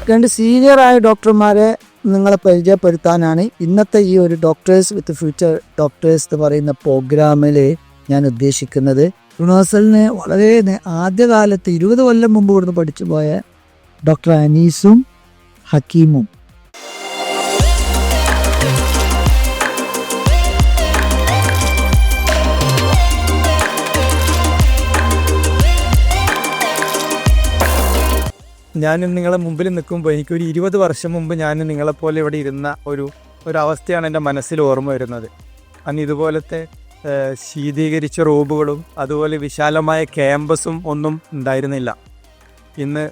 രണ്ട് സീനിയറായ ഡോക്ടർമാരെ നിങ്ങളെ പരിചയപ്പെടുത്താനാണ് ഇന്നത്തെ ഈ ഒരു ഡോക്ടേഴ്സ് വിത്ത് ഫ്യൂച്ചർ ഡോക്ടേഴ്സ് എന്ന് പറയുന്ന പ്രോഗ്രാമിൽ ഞാൻ ഉദ്ദേശിക്കുന്നത്. യൂണിവേഴ്സലിന് വളരെ ആദ്യകാലത്ത് 20 കൊല്ലം മുമ്പ് ഇവിടുന്ന് പഠിച്ചു പോയ ഡോക്ടർ അനീസും ഹക്കീമും. ഞാനും നിങ്ങളെ മുമ്പിൽ നിൽക്കുമ്പോൾ എനിക്കൊരു 20 വർഷം മുമ്പ് ഞാൻ നിങ്ങളെപ്പോലെ ഇവിടെ ഇരുന്ന ഒരവസ്ഥയാണ് എൻ്റെ മനസ്സിൽ ഓർമ്മ വരുന്നത്. അന്ന് ഇതുപോലത്തെ ശീതീകരിച്ച റൂമുകളും അതുപോലെ വിശാലമായ ക്യാമ്പസും ഒന്നും ഉണ്ടായിരുന്നില്ല. ഇന്ന്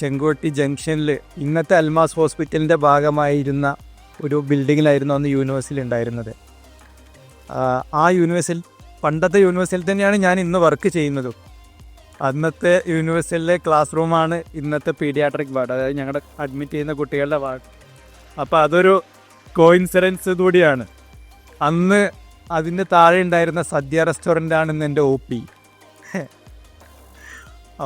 ചെങ്കോട്ടി ജംഗ്ഷനിൽ ഇന്നത്തെ അൽമാസ് ഹോസ്പിറ്റലിൻ്റെ ഭാഗമായിരുന്ന ഒരു ബിൽഡിങ്ങിലായിരുന്നു അന്ന് യൂണിവേഴ്സിറ്റി ഉണ്ടായിരുന്നത്. ആ പണ്ടത്തെ യൂണിവേഴ്സിറ്റിയിൽ തന്നെയാണ് ഞാൻ ഇന്ന് വർക്ക് ചെയ്യുന്നതും. അന്നത്തെ യൂണിവേഴ്സിറ്റിയിലെ ക്ലാസ് റൂമാണ് ഇന്നത്തെ പീഡിയാട്രിക് വാർഡ്, അതായത് ഞങ്ങളുടെ അഡ്മിറ്റ് ചെയ്യുന്ന കുട്ടികളുടെ വാർഡ്. അപ്പോൾ അതൊരു കോയിൻസിഡൻസ് കൂടിയാണ്. അന്ന് അതിൻ്റെ താഴെ ഉണ്ടായിരുന്ന സദ്യ റെസ്റ്റോറൻ്റാണ് ഇന്ന് എൻ്റെ OP.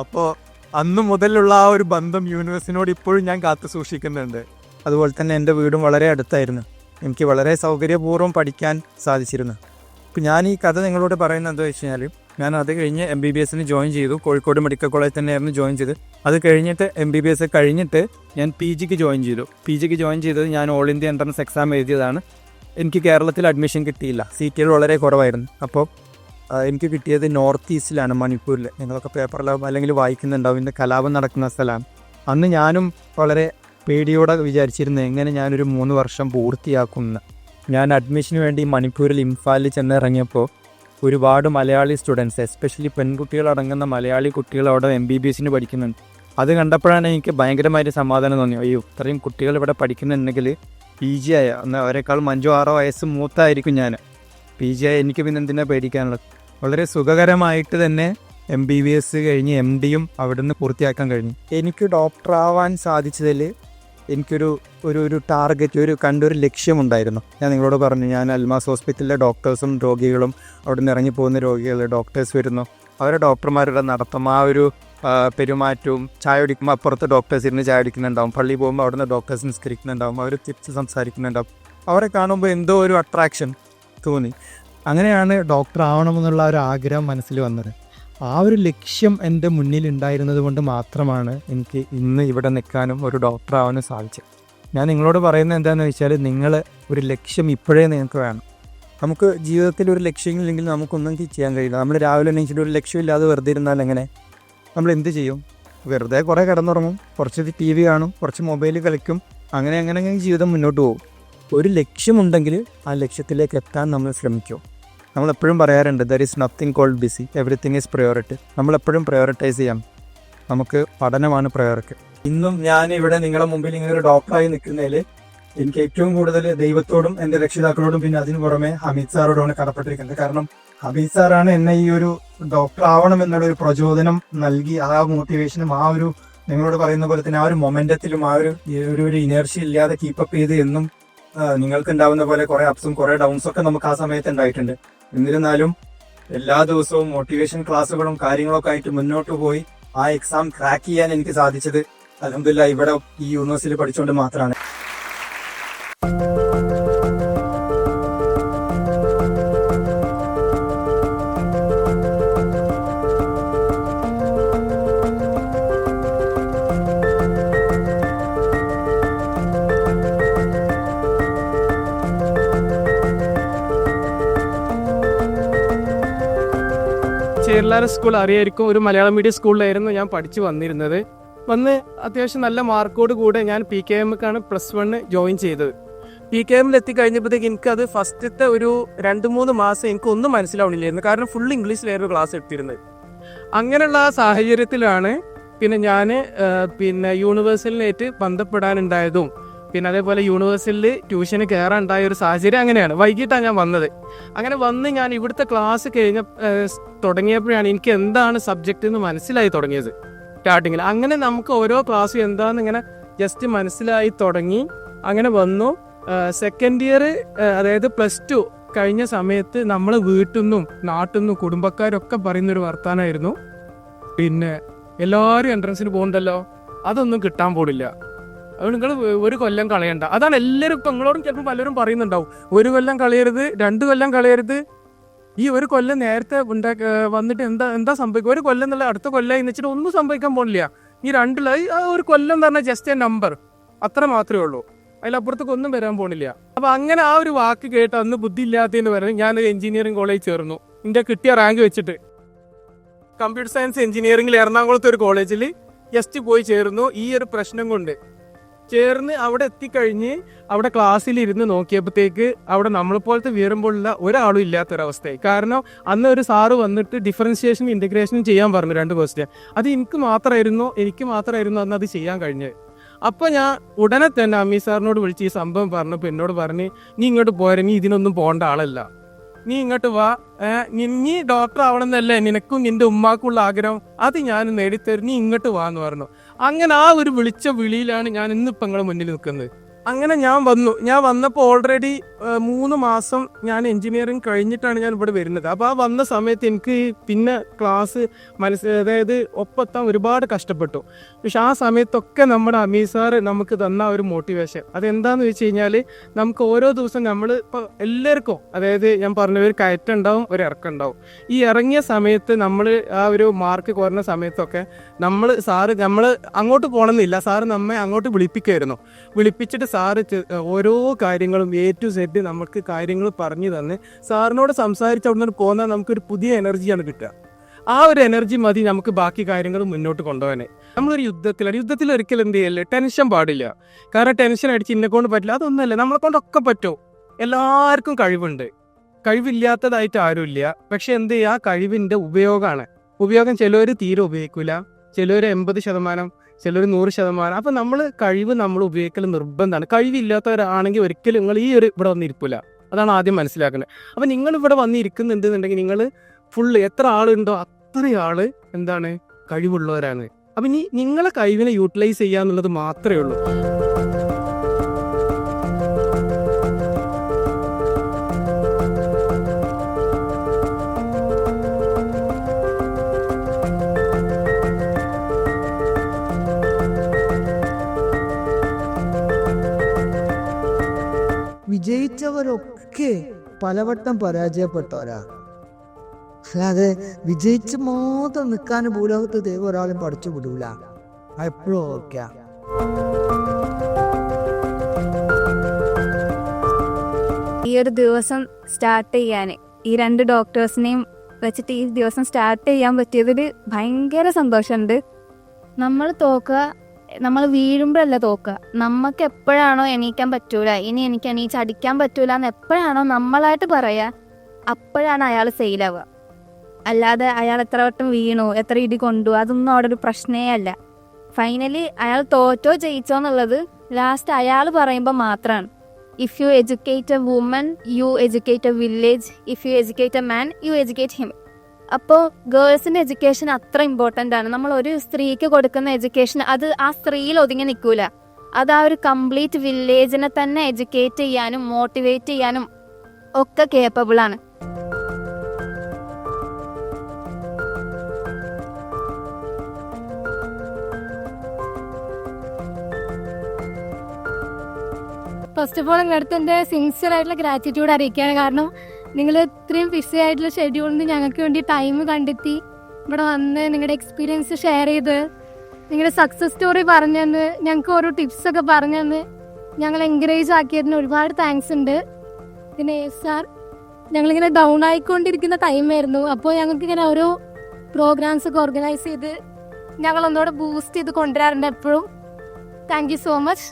അപ്പോൾ അന്ന് മുതലുള്ള ആ ഒരു ബന്ധം യൂണിവേഴ്സിറ്റിനോട് ഇപ്പോഴും ഞാൻ കാത്തു സൂക്ഷിക്കുന്നുണ്ട്. അതുപോലെ തന്നെ എൻ്റെ വീടും വളരെ അടുത്തായിരുന്നു. എനിക്ക് വളരെ സൗകര്യപൂർവ്വം പഠിക്കാൻ സാധിച്ചിരുന്നു. അപ്പോൾ ഞാൻ ഈ കഥ നിങ്ങളോട് പറയുന്നത് എന്താ വെച്ച് കഴിഞ്ഞാൽ, ഞാൻ അത് കഴിഞ്ഞ് MBBSന് ജോയിൻ ചെയ്തു. കോഴിക്കോട് മെഡിക്കൽ കോളേജ് തന്നെയായിരുന്നു ജോയിൻ ചെയ്ത്. അത് കഴിഞ്ഞിട്ട് MBBS കഴിഞ്ഞിട്ട് ഞാൻ PGക്ക് ജോയിൻ ചെയ്തു. PGക്ക് ജോയിൻ ചെയ്തത് ഞാൻ ഓൾ ഇന്ത്യ എൻട്രൻസ് എക്സാം എഴുതിയതാണ്. എനിക്ക് കേരളത്തിൽ അഡ്മിഷൻ കിട്ടിയില്ല, സീറ്റുകൾ വളരെ കുറവായിരുന്നു. അപ്പോൾ എനിക്ക് കിട്ടിയത് നോർത്ത് ഈസ്റ്റിലാണ്, മണിപ്പൂരിൽ. നിങ്ങളൊക്കെ പേപ്പറിലാവും അല്ലെങ്കിൽ വായിക്കുന്നുണ്ടാവും, ഇന്ന് കലാപം നടക്കുന്ന സ്ഥലമാണ്. അന്ന് ഞാനും വളരെ പേടിയോടെ വിചാരിച്ചിരുന്നു എങ്ങനെ ഞാനൊരു 3 വർഷം പൂർത്തിയാക്കുമെന്ന്. ഞാൻ അഡ്മിഷന് വേണ്ടി മണിപ്പൂരിൽ ഇംഫാലിൽ ചെന്നിറങ്ങിയപ്പോൾ ഒരുപാട് മലയാളി സ്റ്റുഡൻസ്, എസ്പെഷ്യലി പെൺകുട്ടികളടങ്ങുന്ന മലയാളി കുട്ടികൾ അവിടെ MBBSന് പഠിക്കുന്നുണ്ട്. അത് കണ്ടപ്പോഴാണ് എനിക്ക് ഭയങ്കരമായൊരു സമാധാനം തോന്നി. അയ്യോ, ഇത്രയും കുട്ടികൾ ഇവിടെ പഠിക്കുന്നുണ്ടെങ്കിൽ PG ആയ അവരെക്കാൾ 5-6 വയസ്സ് മൂത്തായിരിക്കും ഞാൻ. PG ആയ എനിക്ക് പിന്നെ എന്തിനാ പേടിക്കാനുള്ളത്. വളരെ സുഖകരമായിട്ട് തന്നെ MBBS കഴിഞ്ഞ് MDയും അവിടുന്ന് പൂർത്തിയാക്കാൻ കഴിഞ്ഞു. എനിക്ക് ഡോക്ടറാവാൻ സാധിച്ചതിൽ എനിക്കൊരു ടാർഗറ്റ്, കണ്ടൊരു ലക്ഷ്യമുണ്ടായിരുന്നു. ഞാൻ നിങ്ങളോട് പറഞ്ഞു, ഞാൻ അൽമാസ് ഹോസ്പിറ്റലിലെ ഡോക്ടേഴ്സും രോഗികളും അവിടെ നിന്ന് ഇറങ്ങിപ്പോകുന്ന രോഗികൾ, ഡോക്ടേഴ്സ് വരുന്നു, അവരെ ഡോക്ടർമാരുടെ നടത്തം, ആ ഒരു പെരുമാറ്റവും, ചായ കുടിക്കുമ്പോൾ അപ്പുറത്ത് ഡോക്ടേഴ്സ് ഇരുന്ന് ചായ കുടിക്കുന്നുണ്ടാവും, പള്ളിയിൽ പോകുമ്പോൾ അവിടുന്ന് ഡോക്ടേഴ്സ് നിസ്കരിക്കുന്നുണ്ടാവും, അവർ തിരിച്ച് സംസാരിക്കുന്നുണ്ടാവും. അവരെ കാണുമ്പോൾ എന്തോ ഒരു അട്രാക്ഷൻ തോന്നി. അങ്ങനെയാണ് ഡോക്ടർ ആവണമെന്നുള്ള ഒരു ആഗ്രഹം മനസ്സിൽ വന്നത്. ആ ഒരു ലക്ഷ്യം എൻ്റെ മുന്നിൽ ഉണ്ടായിരുന്നത് കൊണ്ട് മാത്രമാണ് എനിക്ക് ഇന്ന് ഇവിടെ നിൽക്കാനും ഒരു ഡോക്ടർ ആവാനും സാധിച്ചത്. ഞാൻ നിങ്ങളോട് പറയുന്നത് എന്താണെന്ന് വെച്ചാൽ, നിങ്ങൾ ഒരു ലക്ഷ്യം ഇപ്പോഴേ നിങ്ങൾക്ക് വേണം. നമുക്ക് ജീവിതത്തിൽ ഒരു ലക്ഷ്യമില്ലെങ്കിൽ നമുക്കൊന്നും ചെയ്യാൻ കഴിയില്ല. നമ്മൾ രാവിലെ എണീച്ചിട്ട് ഒരു ലക്ഷ്യമില്ലാതെ വെറുതെ ഇരുന്നാൽ എങ്ങനെ? നമ്മൾ എന്ത് ചെയ്യും? വെറുതെ കുറേ കിടന്നുറങ്ങും, കുറച്ച് TV കാണും, കുറച്ച് മൊബൈൽ കളിക്കും, അങ്ങനെ ജീവിതം മുന്നോട്ട് പോകും. ഒരു ലക്ഷ്യമുണ്ടെങ്കിൽ ആ ലക്ഷ്യത്തിലേക്ക് എത്താൻ നമ്മൾ ശ്രമിക്കും. നമ്മളെപ്പോഴും പറയാറുണ്ട്, there is nothing called busy, everything is priority. നമ്മളെപ്പോഴും പ്രയോറിറ്റൈസ് ചെയ്യാം. നമുക്ക് പഠനമാണ് പ്രയോറിറ്റി. ഇന്നും ഞാൻ ഇവിടെ നിങ്ങളുടെ മുമ്പിൽ ഇങ്ങനെ ഒരു ഡോക്ടറായി നിൽക്കുന്നതിൽ എനിക്ക് ഏറ്റവും കൂടുതൽ ദൈവത്തോടും എൻ്റെ രക്ഷിതാക്കളോടും പിന്നെ അതിന് പുറമെ ഹമീദ് സാറോടുമാണ് കടപ്പെട്ടിരിക്കുന്നത്. കാരണം ഹമീദ് സാറാണ് എന്നെ ഈ ഒരു ഡോക്ടർ ആവണം എന്നുള്ള ഒരു പ്രചോദനം നൽകി. ആ മോട്ടിവേഷനും ആ ഒരു നിങ്ങളോട് പറയുന്ന പോലെ തന്നെ ആ ഒരു മൊമെന്റത്തിലും ആ ഒരു ഇനർഷ്യ ഇല്ലാതെ കീപ്പപ്പ് ചെയ്ത് എന്നും നിങ്ങൾക്ക് ഉണ്ടാവുന്ന പോലെ കുറെ അപ്സും കുറെ ഡൗൺസും ഒക്കെ നമുക്ക് ആ സമയത്ത് ഉണ്ടായിട്ടുണ്ട്. എന്നിരുന്നാലും എല്ലാ ദിവസവും മോട്ടിവേഷൻ ക്ലാസ്സുകളും കാര്യങ്ങളൊക്കെ ആയിട്ട് മുന്നോട്ട് പോയി ആ എക്സാം ക്രാക്ക് ചെയ്യാൻ എനിക്ക് സാധിച്ചത് അൽഹംദുലില്ലാഹ് ഇവിടെ ഈ യൂണിവേഴ്സിറ്റിയിൽ പഠിച്ചുകൊണ്ട് മാത്രമാണ്. ചേർലാര സ്കൂൾ അറിയായിരിക്കും. ഒരു മലയാളം മീഡിയം സ്കൂളിലായിരുന്നു ഞാൻ പഠിച്ചു വന്നിരുന്നത്. അത്യാവശ്യം നല്ല മാർക്കോട് കൂടെ ഞാൻ PKMക്കാണ് +1 ജോയിൻ ചെയ്തത്. PKMൽ എത്തിക്കഴിഞ്ഞപ്പോഴത്തേക്ക് എനിക്കത് ഫസ്റ്റത്തെ ഒരു 2-3 മാസം എനിക്കൊന്നും മനസ്സിലാവണില്ലായിരുന്നു. കാരണം ഫുൾ ഇംഗ്ലീഷിലായിരുന്നു ക്ലാസ് എടുത്തിരുന്നത്. അങ്ങനെയുള്ള ആ സാഹചര്യത്തിലാണ് ഞാൻ യൂണിവേഴ്സിറ്റിയിലേക്ക് ബന്ധപ്പെടാനുണ്ടായതും അതേപോലെ യൂണിവേഴ്സിറ്റിയിൽ ട്യൂഷന് കയറാനുണ്ടായ ഒരു സാഹചര്യം അങ്ങനെയാണ്. വൈകിട്ടാണ് ഞാൻ വന്നത്. അങ്ങനെ വന്ന് ഞാൻ ഇവിടുത്തെ ക്ലാസ് തുടങ്ങിയപ്പോഴാണ് എനിക്ക് എന്താണ് സബ്ജക്റ്റ് എന്ന് മനസ്സിലായി തുടങ്ങിയത് സ്റ്റാർട്ടിങ്ങിൽ. അങ്ങനെ നമുക്ക് ഓരോ ക്ലാസ്സും എന്താണെന്ന് ഇങ്ങനെ ജസ്റ്റ് മനസ്സിലായി തുടങ്ങി. അങ്ങനെ വന്നു. സെക്കൻഡ് ഇയർ, അതായത് +2 കഴിഞ്ഞ സമയത്ത് നമ്മൾ വീട്ടിൽ നിന്നും നാട്ടിൽ നിന്നും കുടുംബക്കാരൊക്കെ പറയുന്നൊരു വർത്താനമായിരുന്നു, എല്ലാവരും എൻട്രൻസിന് പോകണ്ടല്ലോ, അതൊന്നും കിട്ടാൻ പോണില്ല. അതുകൊണ്ട് നിങ്ങൾ ഒരു കൊല്ലം കളയണ്ട. അതാണ് എല്ലാവരും ഇപ്പം നിങ്ങളോടും ചിലപ്പോൾ പലരും പറയുന്നുണ്ടാവും, 1 കൊല്ലം കളയരുത്, 2 കൊല്ലം കളയരുത്. ഈ 1 കൊല്ലം നേരത്തെ വന്നിട്ട് എന്താ സംഭവിക്കും? 1 കൊല്ലം എന്നുള്ള അടുത്ത കൊല്ലം എന്ന് വെച്ചിട്ട് ഒന്നും സംഭവിക്കാൻ പോണില്ല. ഈ 1 കൊല്ലം എന്ന് പറഞ്ഞാൽ ജസ്റ്റ് എ നമ്പർ, അത്ര മാത്രമേ ഉള്ളൂ. അതിലപ്പുറത്തേക്ക് ഒന്നും വരാൻ പോണില്ല. അപ്പൊ അങ്ങനെ ആ ഒരു വാക്ക് കേട്ട് അന്ന് ബുദ്ധി ഇല്ലാത്തതെന്ന് പറഞ്ഞ് ഞാൻ എഞ്ചിനീയറിംഗ് കോളേജ് ചേർന്നു. എൻ്റെ കിട്ടിയ റാങ്ക് വെച്ചിട്ട് കമ്പ്യൂട്ടർ സയൻസ് എഞ്ചിനീയറിംഗിൽ എറണാകുളത്തെ ഒരു കോളേജിൽ ജസ്റ്റ് പോയി ചേർന്നു. ഈ ഒരു പ്രശ്നം കൊണ്ട് ചേർന്ന് അവിടെ എത്തിക്കഴിഞ്ഞ് അവിടെ ക്ലാസ്സിൽ ഇരുന്ന് നോക്കിയപ്പോഴത്തേക്ക് അവിടെ നമ്മളെപ്പോലത്തെ വീറുമ്പോഴുള്ള ഒരാളും ഇല്ലാത്തൊരവസ്ഥയായി. കാരണം അന്ന് ഒരു സാറ് വന്നിട്ട് ഡിഫറൻഷിയേഷനും ഇൻറ്റഗ്രേഷനും ചെയ്യാൻ പറഞ്ഞു 2 ക്വസ്റ്റ്യൻ. അത് എനിക്ക് മാത്രമായിരുന്നു അന്ന് അത് ചെയ്യാൻ കഴിഞ്ഞത്. അപ്പോൾ ഞാൻ ഉടനെ തന്നെ അമ്മി സാറിനോട് വിളിച്ച് ഈ സംഭവം പറഞ്ഞപ്പോൾ എന്നോട് പറഞ്ഞ്, നീ ഇങ്ങോട്ട് പോരെ, നീ ഇതിനൊന്നും പോകേണ്ട ആളല്ല, നീ ഇങ്ങോട്ട് വാ, നീ ഡോക്ടർ ആവണമെന്നല്ലേ നിനക്കും നിന്റെ ഉമ്മാക്കുള്ള ആഗ്രഹം, അത് ഞാൻ നേടിത്തരും, നീ ഇങ്ങോട്ട് വാ എന്ന് പറഞ്ഞു. അങ്ങനെ ആ ഒരു വിളിച്ച വിളിയിലാണ് ഞാൻ ഇന്നിപ്പോൾ നിങ്ങളുടെ മുന്നിൽ നിൽക്കുന്നത്. അങ്ങനെ ഞാൻ വന്നപ്പോൾ ഓൾറെഡി 3 മാസം ഞാൻ എഞ്ചിനീയറിംഗ് കഴിഞ്ഞിട്ടാണ് ഞാൻ ഇവിടെ വരുന്നത്. അപ്പോൾ ആ വന്ന സമയത്ത് എനിക്ക് പിന്നെ ക്ലാസ് അതായത് ഒപ്പെത്താൻ ഒരുപാട് കഷ്ടപ്പെട്ടു. പക്ഷെ ആ സമയത്തൊക്കെ നമ്മുടെ അമീർ സാറ് നമുക്ക് തന്ന ഒരു മോട്ടിവേഷൻ അതെന്താണെന്ന് വെച്ച് കഴിഞ്ഞാൽ, നമുക്ക് ഓരോ ദിവസം നമ്മൾ ഇപ്പോൾ എല്ലാവർക്കും, അതായത് ഞാൻ പറഞ്ഞ ഒരു കയറ്റം ഉണ്ടാവും, ഒരു ഇറക്കം ഉണ്ടാവും. ഈ ഇറങ്ങിയ സമയത്ത് നമ്മൾ ആ ഒരു മാർക്ക് കുറഞ്ഞ സമയത്തൊക്കെ നമ്മൾ അങ്ങോട്ട് പോകണമെന്നില്ല, സാറ് നമ്മെ അങ്ങോട്ട് വിളിപ്പിച്ചിട്ട് സാറ് ഓരോ കാര്യങ്ങളും A to Z നമുക്ക് കാര്യങ്ങൾ പറഞ്ഞു തന്ന് സാറിനോട് സംസാരിച്ച് അവിടെ നിന്ന് പോന്നാൽ നമുക്കൊരു പുതിയ എനർജിയാണ് കിട്ടുക. ആ ഒരു എനർജി മതി നമുക്ക് ബാക്കി കാര്യങ്ങൾ മുന്നോട്ട് കൊണ്ടുപോകാൻ. നമ്മളൊരു യുദ്ധത്തിൽ ഒരിക്കലും എന്ത് ചെയ്യല്ലേ, ടെൻഷൻ പാടില്ല. കാരണം ടെൻഷൻ അടിച്ച് ഇന്നെക്കൊണ്ട് പറ്റില്ല, അതൊന്നല്ല, നമ്മളെ കൊണ്ടൊക്കെ പറ്റും. എല്ലാവർക്കും കഴിവുണ്ട്, കഴിവില്ലാത്തതായിട്ട് ആരുമില്ല. പക്ഷെ എന്ത് ചെയ്യുക, ആ കഴിവിൻ്റെ ഉപയോഗം ചിലവർ തീരെ ഉപയോഗിക്കില്ല, ചിലവർ 80%, ചിലർ 100%. അപ്പം കഴിവ് നമ്മൾ ഉപയോഗിക്കൽ നിർബന്ധമാണ്. കഴിവില്ലാത്തവരാണെങ്കിൽ ഒരിക്കലും നിങ്ങൾ ഇവിടെ വന്നിരിക്കില്ല. അതാണ് ആദ്യം മനസ്സിലാക്കുന്നത്. അപ്പം നിങ്ങൾ ഇവിടെ വന്നിരിക്കുന്നുണ്ടെന്നുണ്ടെങ്കിൽ നിങ്ങൾ ഫുള്ള് എത്ര ആളുണ്ടോ അത്രയും ആള് കഴിവുള്ളവരാണ്. അപ്പം ഇനി നിങ്ങളെ കഴിവിനെ യൂട്ടിലൈസ് ചെയ്യുക എന്നുള്ളത് മാത്രമേ ഉള്ളൂ. വിജയിച്ചവരൊക്കെ പലവട്ടം പരാജയപ്പെട്ടവരാ. അല്ലാതെ വിജയിച്ച് മാത്രം നിൽക്കാൻ ഭൂലോകത്ത് ദൈവം ഒരാളും പഠിച്ചു വിടൂല. എപ്പോഴും ഓക്കെ. ഈ ഒരു ദിവസം സ്റ്റാർട്ട് ചെയ്യാൻ, ഈ 2 ഡോക്ടേഴ്സിനെയും വെച്ചിട്ട് ഈ ദിവസം സ്റ്റാർട്ട് ചെയ്യാൻ പറ്റിയതിൽ ഭയങ്കര സന്തോഷമുണ്ട്. നമ്മൾ വീഴുമ്പോഴല്ല തോക്കുക. നമുക്ക് എപ്പോഴാണോ എണീക്കാൻ പറ്റൂല, ഇനി എനിക്ക് എണീച്ചടിക്കാൻ പറ്റൂല എന്ന് എപ്പോഴാണോ നമ്മളായിട്ട് പറയുക, അപ്പോഴാണ് അയാൾ സെയിലാവുക. അല്ലാതെ അയാൾ എത്ര വട്ടം വീണു, എത്ര ഇടി കൊണ്ടു, അതൊന്നും അവിടെ ഒരു പ്രശ്നമേ അല്ല. ഫൈനലി അയാൾ തോറ്റോ ജയിച്ചോ എന്നുള്ളത് ലാസ്റ്റ് അയാൾ പറയുമ്പോൾ മാത്രമാണ്. If you educate a woman, you educate a village. If you educate a man, you educate him. അപ്പോൾ ഗേൾസിൻ്റെ എഡ്യൂക്കേഷൻ അത്ര ഇമ്പോർട്ടൻ്റ് ആണ്. നമ്മൾ ഒരു സ്ത്രീക്ക് കൊടുക്കുന്ന എഡ്യൂക്കേഷൻ അത് ആ സ്ത്രീയിൽ ഒതുങ്ങി നിൽക്കൂല. അത് ആ ഒരു കംപ്ലീറ്റ് വില്ലേജിനെ തന്നെ എഡ്യൂക്കേറ്റ് ചെയ്യാനും മോട്ടിവേറ്റ് ചെയ്യാനും ഒക്കെ കേപ്പബിളാണ്. ഫസ്റ്റ് ഓഫ് ഓൾ നിങ്ങളുടെ അടുത്ത് എൻ്റെ സിൻസിയർ ആയിട്ടുള്ള ഗ്രാറ്റിറ്റ്യൂഡ് അറിയിക്കുകയാണ്. കാരണം നിങ്ങൾ ഇത്രയും ബിസി ആയിട്ടുള്ള ഷെഡ്യൂളിൽ ഞങ്ങൾക്ക് വേണ്ടി ടൈം കണ്ടെത്തി ഇവിടെ വന്ന് നിങ്ങളുടെ എക്സ്പീരിയൻസ് ഷെയർ ചെയ്ത് നിങ്ങളുടെ സക്സസ് സ്റ്റോറി പറഞ്ഞു തന്ന് ഞങ്ങൾക്ക് ഓരോ ടിപ്സൊക്കെ പറഞ്ഞു തന്ന് ഞങ്ങൾ എൻകറേജ് ആക്കിയതിന് ഒരുപാട് താങ്ക്സ് ഉണ്ട്. പിന്നെ സാർ, ഞങ്ങളിങ്ങനെ ഡൗൺ ആയിക്കൊണ്ടിരിക്കുന്ന ടൈമായിരുന്നു. അപ്പോൾ ഞങ്ങൾക്കിങ്ങനെ ഓരോ പ്രോഗ്രാംസ് ഒക്കെ ഓർഗനൈസ് ചെയ്ത് ഞങ്ങളൊന്നുകൂടെ ബൂസ്റ്റ് ചെയ്ത് കൊണ്ടുവരാറുണ്ട് എപ്പോഴും. Thank you so much.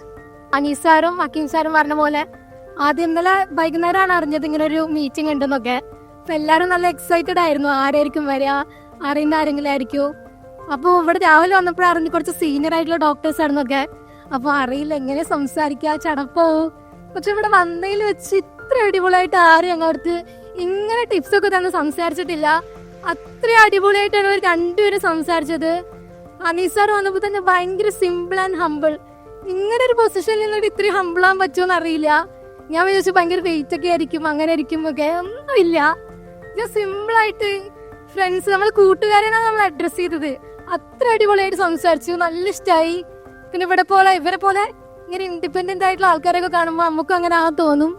Anees സാറും ഹക്കീം സാറും പറഞ്ഞ പോലെ ആദ്യം ഇന്നലെ വൈകുന്നേരമാണ് അറിഞ്ഞത് ഇങ്ങനെ ഒരു മീറ്റിംഗ് ഉണ്ടെന്നൊക്കെ. അപ്പം എല്ലാവരും നല്ല എക്സൈറ്റഡ് ആയിരുന്നു, ആരായിരിക്കും വരിക, അറിയുന്ന ആരെങ്കിലും ആയിരിക്കുമോ. അപ്പോൾ ഇവിടെ രാവിലെ വന്നപ്പോൾ അറിഞ്ഞ് കുറച്ച് സീനിയർ ആയിട്ടുള്ള ഡോക്ടേഴ്സ് ആണെന്നൊക്കെ. അപ്പോൾ അറിയില്ല എങ്ങനെ സംസാരിക്കുക, ചടപ്പാവും. പക്ഷെ ഇവിടെ വന്നതിൽ വെച്ച് ഇത്ര അടിപൊളിയായിട്ട് ആരും ഞങ്ങളടുത്ത് ഇങ്ങനെ ടിപ്സൊക്കെ തന്നെ സംസാരിച്ചിട്ടില്ല. അത്രയും അടിപൊളിയായിട്ടാണ് അവർ രണ്ടുപേരും സംസാരിച്ചത്. അനീസ് സാർ വന്നപ്പോൾ തന്നെ ഭയങ്കര സിമ്പിൾ ആൻഡ് ഹമ്പിൾ. ഇങ്ങനെ ഒരു പൊസിഷനിൽ നിന്നിട്ട് ഇത്രയും ഹമ്പിളാൻ പറ്റുമോന്ന് അറിയില്ല. ഞാൻ വിചാരിച്ചു ഭയങ്കര വെയിറ്റ് ഒക്കെ ആയിരിക്കും, അങ്ങനെ ആയിരിക്കും ഒക്കെ. ഒന്നുമില്ല, സിമ്പിളായിട്ട് ഫ്രണ്ട്സ്, നമ്മൾ കൂട്ടുകാരെയാണ് നമ്മൾ അഡ്രസ്സ് ചെയ്തത്. അത്ര അടിപൊളിയായിട്ട് സംസാരിച്ചു, നല്ല ഇഷ്ടമായി. പിന്നെ ഇവരെ പോലെ ഇങ്ങനെ ഇൻഡിപെൻഡന്റ് ആയിട്ടുള്ള ആൾക്കാരൊക്കെ കാണുമ്പോൾ നമുക്കും അങ്ങനെ തോന്നും.